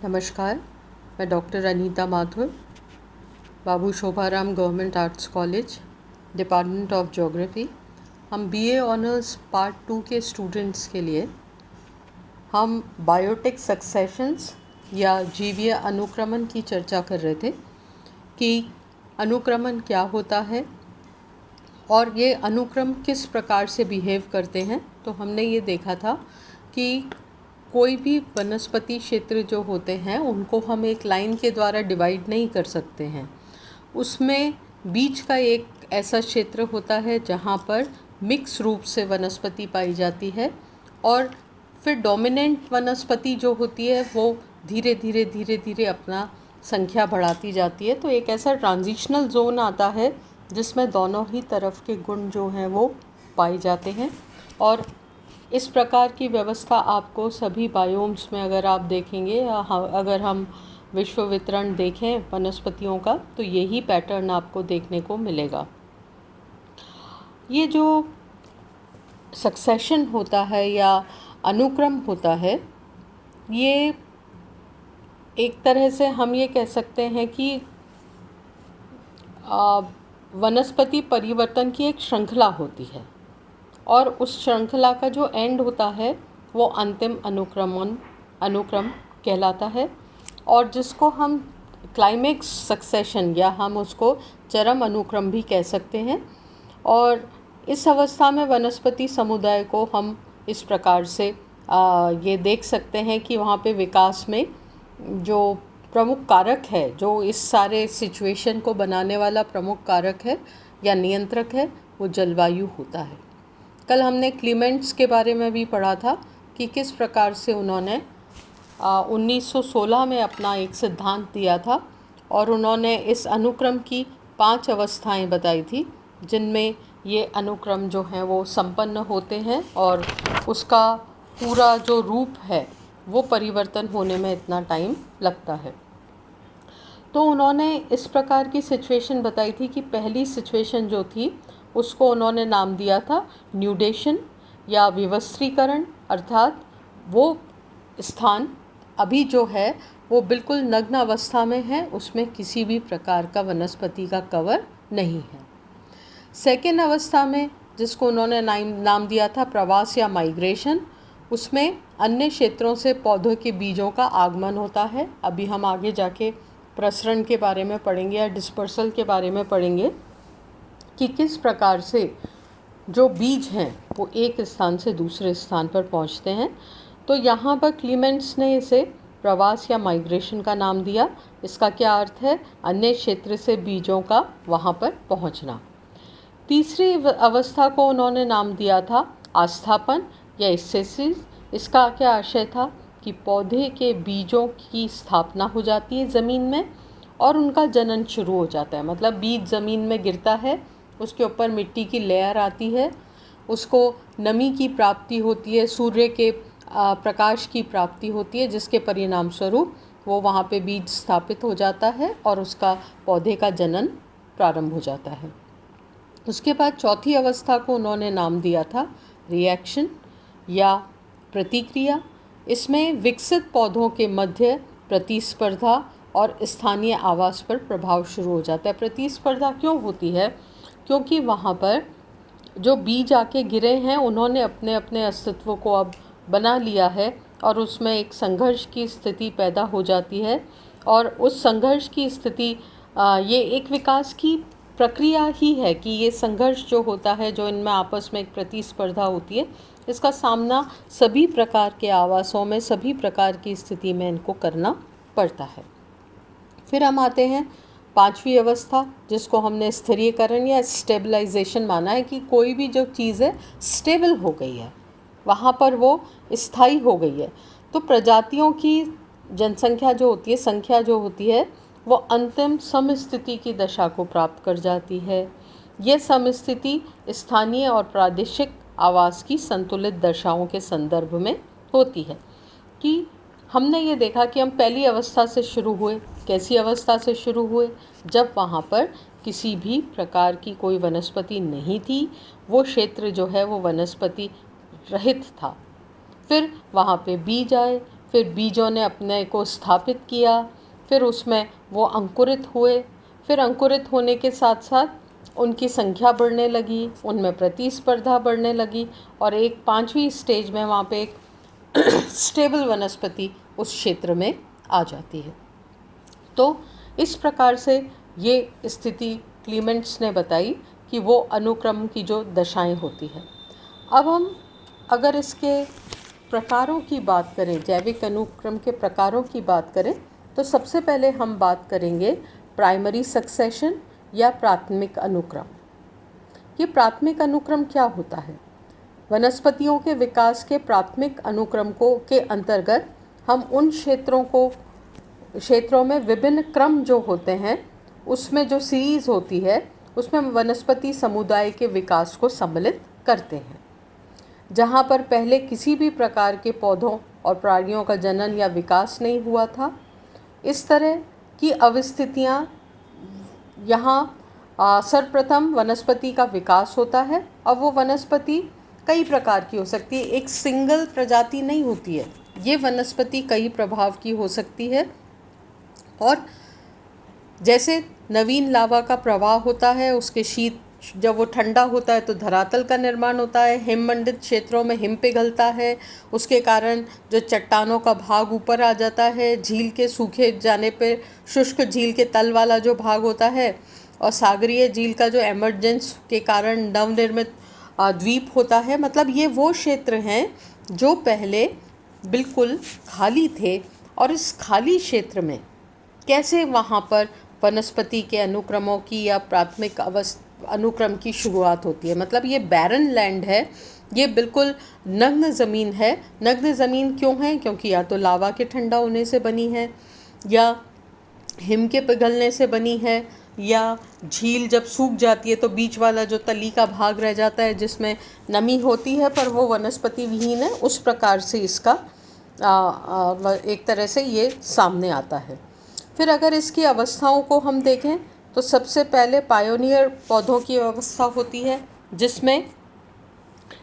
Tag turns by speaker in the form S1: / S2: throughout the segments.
S1: नमस्कार, मैं doctor Anita Mathur, Babu Shobharam government arts college, department of geography. हम बीए ऑनर्स पार्ट 2 के स्टूडेंट्स के लिए हम बायोटिक सक्सेशंस या जीवीय अनुक्रमण की चर्चा कर रहे थे कि अनुक्रमण क्या होता है और ये अनुक्रम किस प्रकार से बिहेव करते हैं। तो हमने ये देखा था कि कोई भी वनस्पति क्षेत्र जो होते हैं उनको हम एक लाइन के द्वारा डिवाइड नहीं कर सकते हैं। उसमें बीच का एक ऐसा क्षेत्र होता है जहाँ पर मिक्स रूप से वनस्पति पाई जाती है और फिर डोमिनेंट वनस्पति जो होती है वो धीरे धीरे अपना संख्या बढ़ाती जाती है। तो एक ऐसा ट्रांजिशनल जोन आता है जिसमें दोनों ही तरफ के गुण जो हैं वो पाए जाते हैं। और इस प्रकार की व्यवस्था आपको सभी बायोम्स में अगर आप देखेंगे या अगर हम विश्व वितरण देखें वनस्पतियों का तो यही पैटर्न आपको देखने को मिलेगा। ये जो सक्सेशन होता है या अनुक्रम होता है, ये एक तरह से हम ये कह सकते हैं कि वनस्पति परिवर्तन की एक श्रृंखला होती है और उस श्रृंखला का जो एंड होता है वो अंतिम अनुक्रम कहलाता है और जिसको हम क्लाइमेक्स सक्सेशन या हम उसको चरम अनुक्रम भी कह सकते हैं। और इस अवस्था में वनस्पति समुदाय को हम इस प्रकार से ये देख सकते हैं कि वहाँ पे विकास में जो प्रमुख कारक है, जो इस सारे सिचुएशन को बनाने वाला प्रमुख कारक है या नियंत्रक है, वो जलवायु होता है। कल हमने क्लीमेंट्स के बारे में भी पढ़ा था कि किस प्रकार से उन्होंने 1916 में अपना एक सिद्धांत दिया था और उन्होंने इस अनुक्रम की 5 अवस्थाएं बताई थी जिनमें ये अनुक्रम जो हैं वो संपन्न होते हैं और उसका पूरा जो रूप है वो परिवर्तन होने में इतना टाइम लगता है। तो उन्होंने इस प्रकार की सिचुएशन बताई थी कि पहली सिचुएशन जो थी उसको उन्होंने नाम दिया था न्यूडेशन या विवस्त्रीकरण, अर्थात वो स्थान अभी जो है वो बिल्कुल नग्न अवस्था में है, उसमें किसी भी प्रकार का वनस्पति का कवर नहीं है। सेकेंड अवस्था में जिसको उन्होंने नाम दिया था प्रवास या माइग्रेशन, उसमें अन्य क्षेत्रों से पौधों के बीजों का आगमन होता है। अभी हम आगे जाके प्रसरण के बारे में पढ़ेंगे या डिस्पर्सल के बारे में पढ़ेंगे कि किस प्रकार से जो बीज हैं वो एक स्थान से दूसरे स्थान पर पहुंचते हैं। तो यहाँ पर क्लीमेंट्स ने इसे प्रवास या माइग्रेशन का नाम दिया। इसका क्या अर्थ है? अन्य क्षेत्र से बीजों का वहाँ पर पहुँचना। तीसरी अवस्था को उन्होंने नाम दिया था आस्थापन या स्टेसिस। इसका क्या आशय था कि पौधे के बीजों की स्थापना हो जाती है ज़मीन में और उनका जनन शुरू हो जाता है। मतलब बीज ज़मीन में गिरता है, उसके ऊपर मिट्टी की लेयर आती है, उसको नमी की प्राप्ति होती है, सूर्य के प्रकाश की प्राप्ति होती है, जिसके परिणाम स्वरूप वो वहाँ पे बीज स्थापित हो जाता है और उसका पौधे का जनन प्रारंभ हो जाता है। उसके बाद चौथी अवस्था को उन्होंने नाम दिया था रिएक्शन या प्रतिक्रिया। इसमें विकसित पौधों के मध्य प्रतिस्पर्धा और स्थानीय आवास पर प्रभाव शुरू हो जाता है। प्रतिस्पर्धा क्यों होती है? क्योंकि वहाँ पर जो बीज आके गिरे हैं उन्होंने अपने अपने अस्तित्व को अब बना लिया है और उसमें एक संघर्ष की स्थिति पैदा हो जाती है और उस संघर्ष की स्थिति ये एक विकास की प्रक्रिया ही है कि ये संघर्ष जो होता है, जो इनमें आपस में एक प्रतिस्पर्धा होती है, इसका सामना सभी प्रकार के आवासों में, सभी प्रकार की स्थिति में इनको करना पड़ता है। फिर हम आते हैं पांचवी अवस्था जिसको हमने स्थिरीकरण या स्टेबलाइजेशन माना है कि कोई भी जो चीज़ है स्टेबल हो गई है, वहाँ पर वो स्थायी हो गई है। तो प्रजातियों की जनसंख्या जो होती है, संख्या जो होती है, वो अंतिम समस्थिति की दशा को प्राप्त कर जाती है। यह समस्थिति स्थानीय और प्रादेशिक आवास की संतुलित दशाओं के संदर्भ में होती है। कि हमने ये देखा कि हम पहली अवस्था से शुरू हुए। कैसी अवस्था से शुरू हुए? जब वहाँ पर किसी भी प्रकार की कोई वनस्पति नहीं थी, वो क्षेत्र जो है वो वनस्पति रहित था। फिर वहाँ पे बीज आए, फिर बीजों ने अपने को स्थापित किया, फिर उसमें वो अंकुरित हुए, फिर अंकुरित होने के साथ साथ उनकी संख्या बढ़ने लगी, उनमें प्रतिस्पर्धा बढ़ने लगी और एक 5वीं स्टेज में वहाँ पे एक स्टेबल वनस्पति उस क्षेत्र में आ जाती है। तो इस प्रकार से ये स्थिति क्लीमेंट्स ने बताई कि वो अनुक्रम की जो दशाएं होती है। अब हम अगर इसके प्रकारों की बात करें, जैविक अनुक्रम के प्रकारों की बात करें, तो सबसे पहले हम बात करेंगे प्राइमरी सक्सेशन या प्राथमिक अनुक्रम। ये प्राथमिक अनुक्रम क्या होता है? वनस्पतियों के विकास के प्राथमिक अनुक्रम को के अंतर्गत हम उन क्षेत्रों में विभिन्न क्रम जो होते हैं, उसमें जो सीरीज़ होती है, उसमें वनस्पति समुदाय के विकास को सम्मिलित करते हैं। जहाँ पर पहले किसी भी प्रकार के पौधों और प्राणियों का जनन या विकास नहीं हुआ था, इस तरह की अवस्थितियाँ यहाँ सर्वप्रथम वनस्पति का विकास होता है। अब वो वनस्पति कई प्रकार की हो सकती है, एक सिंगल प्रजाति नहीं होती है। ये वनस्पति कई प्रभाव की हो सकती है और जैसे नवीन लावा का प्रवाह होता है, उसके शीत जब वो ठंडा होता है तो धरातल का निर्माण होता है, हिममंडित क्षेत्रों में हिम पिघलता है, उसके कारण जो चट्टानों का भाग ऊपर आ जाता है, झील के सूखे जाने पर शुष्क झील के तल वाला जो भाग होता है और सागरीय झील का जो एमर्जेंस के कारण नवनिर्मित द्वीप होता है। मतलब ये वो क्षेत्र हैं जो पहले बिल्कुल खाली थे और इस खाली क्षेत्र में कैसे वहाँ पर वनस्पति के अनुक्रमों की या प्राथमिक अनुक्रम की शुरुआत होती है। मतलब ये बैरन लैंड है, ये बिल्कुल नग्न ज़मीन है। नग्न ज़मीन क्यों है? क्योंकि या तो लावा के ठंडा होने से बनी है, या हिम के पिघलने से बनी है, या झील जब सूख जाती है तो बीच वाला जो तली का भाग रह जाता है जिसमें नमी होती है पर वो वनस्पति विहीन है। उस प्रकार से इसका एक तरह से ये सामने आता है। फिर अगर इसकी अवस्थाओं को हम देखें तो सबसे पहले पायोनियर पौधों की अवस्था होती है, जिसमें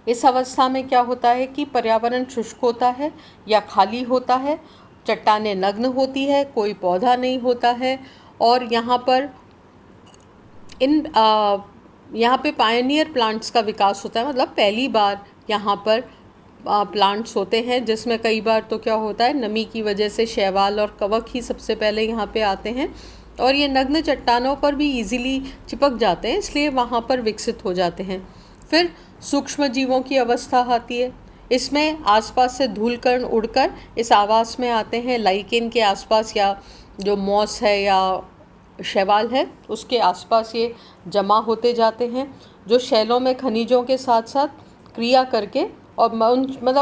S1: इस अवस्था में क्या होता है कि पर्यावरण शुष्क होता है या खाली होता है, चट्टानें नग्न होती है, कोई पौधा नहीं होता है और यहाँ पे पायोनियर प्लांट्स का विकास होता है। मतलब पहली बार यहाँ पर प्लांट्स होते हैं, जिसमें कई बार तो क्या होता है, नमी की वजह से शैवाल और कवक ही सबसे पहले यहाँ पे आते हैं और ये नग्न चट्टानों पर भी इजीली चिपक जाते हैं, इसलिए वहाँ पर विकसित हो जाते हैं। फिर सूक्ष्म जीवों की अवस्था आती है। इसमें आसपास से धूलकण उड़कर इस आवास में आते हैं, लाइकेन के आसपास या जो मॉस है या शैवाल है उसके आसपास ये जमा होते जाते हैं, जो शैलों में खनिजों के साथ साथ क्रिया करके और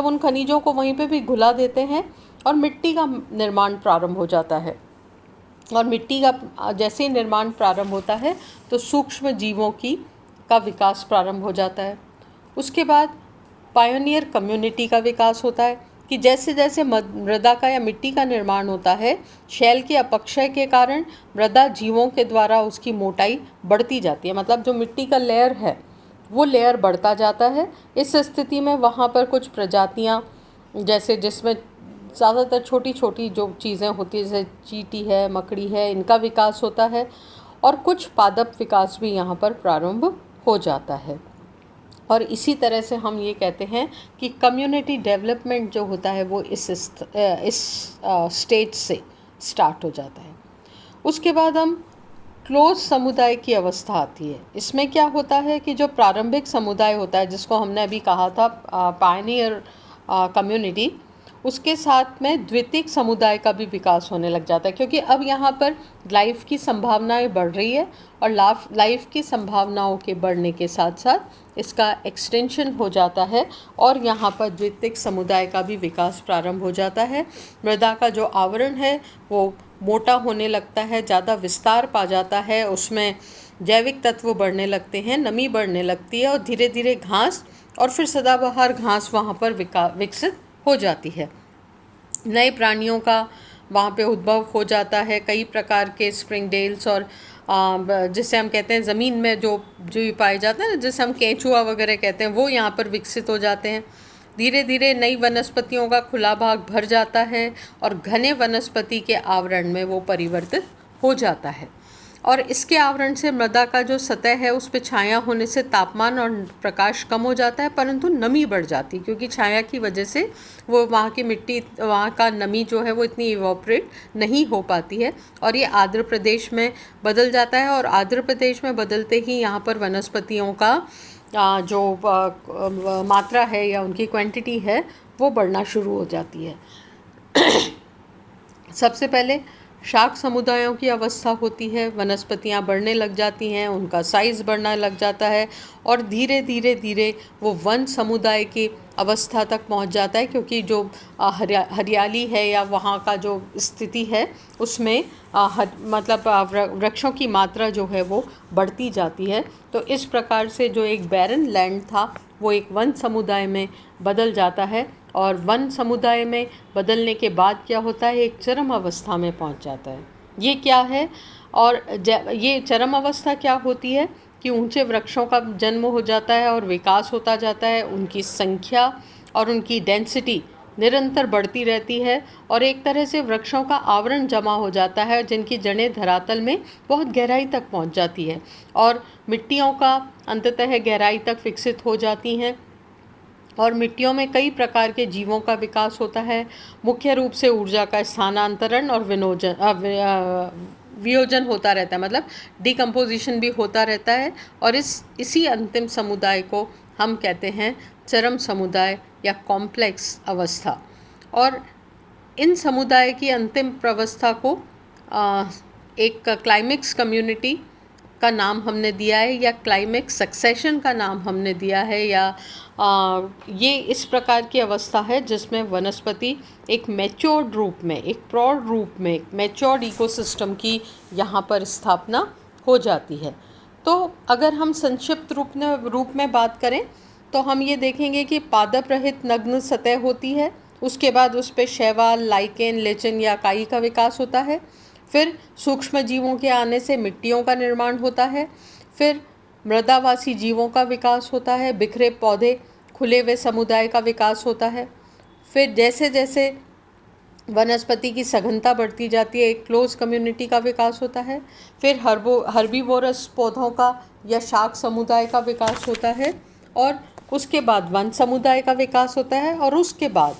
S1: उन खनिजों को वहीं पे भी घुला देते हैं और मिट्टी का निर्माण प्रारंभ हो जाता है। और मिट्टी का जैसे ही निर्माण प्रारंभ होता है तो सूक्ष्म जीवों का विकास प्रारंभ हो जाता है। उसके बाद पायोनियर कम्युनिटी का विकास होता है कि जैसे जैसे मृदा का या मिट्टी का निर्माण होता है, शैल के अपक्षय के कारण मृदा जीवों के द्वारा उसकी मोटाई बढ़ती जाती है। मतलब जो मिट्टी का लेयर है वो लेयर बढ़ता जाता है। इस स्थिति में वहाँ पर कुछ प्रजातियाँ जैसे जिसमें ज़्यादातर छोटी छोटी जो चीज़ें होती हैं जैसे चींटी है, मकड़ी है, इनका विकास होता है और कुछ पादप विकास भी यहाँ पर प्रारंभ हो जाता है। और इसी तरह से हम ये कहते हैं कि कम्युनिटी डेवलपमेंट जो होता है वो इस स्टेज से स्टार्ट हो जाता है। उसके बाद हम क्लोज समुदाय की अवस्था आती है। इसमें क्या होता है कि जो प्रारंभिक समुदाय होता है जिसको हमने अभी कहा था पायनियर कम्युनिटी, उसके साथ में द्वितीयक समुदाय का भी विकास होने लग जाता है, क्योंकि अब यहाँ पर लाइफ की संभावनाएं बढ़ रही है और लाइफ की संभावनाओं के बढ़ने के साथ साथ इसका एक्सटेंशन हो जाता है और यहाँ पर द्वितीयक समुदाय का भी विकास प्रारंभ हो जाता है। मृदा का जो आवरण है वो मोटा होने लगता है, ज़्यादा विस्तार पा जाता है, उसमें जैविक तत्व बढ़ने लगते हैं, नमी बढ़ने लगती है और धीरे धीरे घास और फिर सदाबहार घास वहाँ पर विकसित हो जाती है। नए प्राणियों का वहाँ पे उद्भव हो जाता है, कई प्रकार के स्प्रिंगडेल्स और जिसे हम कहते हैं ज़मीन में जो पाए जाते हैं, जिसे हम केंचुआ वगैरह कहते हैं, वो यहाँ पर विकसित हो जाते हैं। धीरे धीरे नई वनस्पतियों का खुला भाग भर जाता है और घने वनस्पति के आवरण में वो परिवर्तित हो जाता है। और इसके आवरण से मृदा का जो सतह है उस पर छाया होने से तापमान और प्रकाश कम हो जाता है, परंतु नमी बढ़ जाती है, क्योंकि छाया की वजह से वो वहाँ की मिट्टी, वहाँ का नमी जो है वो इतनी इवोपरेट नहीं हो पाती है और ये आर्द्र प्रदेश में बदल जाता है। और आर्द्र प्रदेश में बदलते ही यहाँ पर वनस्पतियों का जो मात्रा है या उनकी क्वांटिटी है वो बढ़ना शुरू हो जाती है। सबसे पहले शाक समुदायों की अवस्था होती है, वनस्पतियाँ बढ़ने लग जाती हैं, उनका साइज़ बढ़ना लग जाता है और धीरे धीरे धीरे वो वन समुदाय की अवस्था तक पहुंच जाता है, क्योंकि जो हरियाली है या वहाँ का जो स्थिति है उसमें मतलब वृक्षों की मात्रा जो है वो बढ़ती जाती है। तो इस प्रकार से जो एक बैरन लैंड था वो एक वन समुदाय में बदल जाता है और वन समुदाय में बदलने के बाद क्या होता है, एक चरम अवस्था में पहुंच जाता है। ये क्या है और ये चरम अवस्था क्या होती है कि ऊंचे वृक्षों का जन्म हो जाता है और विकास होता जाता है, उनकी संख्या और उनकी डेंसिटी निरंतर बढ़ती रहती है और एक तरह से वृक्षों का आवरण जमा हो जाता है जिनकी जड़ें धरातल में बहुत गहराई तक पहुंच जाती है और मिट्टियों का अंततः गहराई तक विकसित हो जाती हैं और मिट्टियों में कई प्रकार के जीवों का विकास होता है। मुख्य रूप से ऊर्जा का स्थानांतरण और वियोजन होता रहता है, मतलब डिकम्पोजिशन भी होता रहता है और इसी अंतिम समुदाय को हम कहते हैं चरम समुदाय या कॉम्प्लेक्स अवस्था। और इन समुदाय की अंतिम प्रवस्था को एक क्लाइमेक्स कम्युनिटी का नाम हमने दिया है या क्लाइमेक्स सक्सेशन का नाम हमने दिया है, या ये इस प्रकार की अवस्था है जिसमें वनस्पति एक मैच्योर्ड रूप में, एक प्रौढ़ रूप में, एक मैच्योर्ड इकोसिस्टम की यहाँ पर स्थापना हो जाती है। तो अगर हम संक्षिप्त रूप में बात करें तो हम ये देखेंगे कि पादप रहित नग्न सतह होती है, उसके बाद उस पर शैवाल, लाइकेन, लेचिन या काई का विकास होता है, फिर सूक्ष्म जीवों के आने से मिट्टियों का निर्माण होता है, फिर मृदावासी जीवों का विकास होता है, बिखरे पौधे, खुले हुए समुदाय का विकास होता है, फिर जैसे जैसे वनस्पति की सघनता बढ़ती जाती है एक क्लोज कम्युनिटी का विकास होता है, फिर हर्बीवोरस पौधों का या शाक समुदाय का विकास होता है और उसके बाद वन समुदाय का विकास होता है और उसके बाद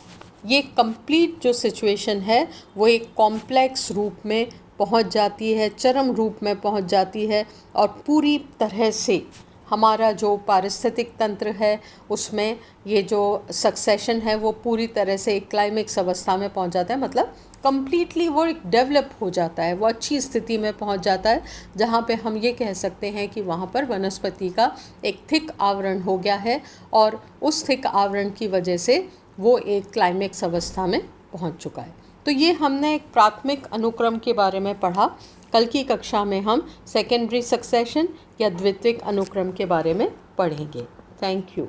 S1: ये कंप्लीट जो सिचुएशन है वो एक कॉम्प्लेक्स रूप में पहुंच जाती है, चरम रूप में पहुंच जाती है और पूरी तरह से हमारा जो पारिस्थितिक तंत्र है उसमें ये जो सक्सेशन है वो पूरी तरह से एक क्लाइमेक्स अवस्था में पहुंच जाता है, मतलब कम्प्लीटली वो एक डेवलप हो जाता है, वो अच्छी स्थिति में पहुंच जाता है जहाँ पे हम ये कह सकते हैं कि वहाँ पर वनस्पति का एक थिक आवरण हो गया है और उस थिक आवरण की वजह से वो एक क्लाइमेक्स अवस्था में पहुंच चुका है। तो ये हमने एक प्राथमिक अनुक्रम के बारे में पढ़ा। कल की कक्षा में हम सेकेंडरी सक्सेशन या द्वितीयक अनुक्रम के बारे में पढ़ेंगे। Thank you.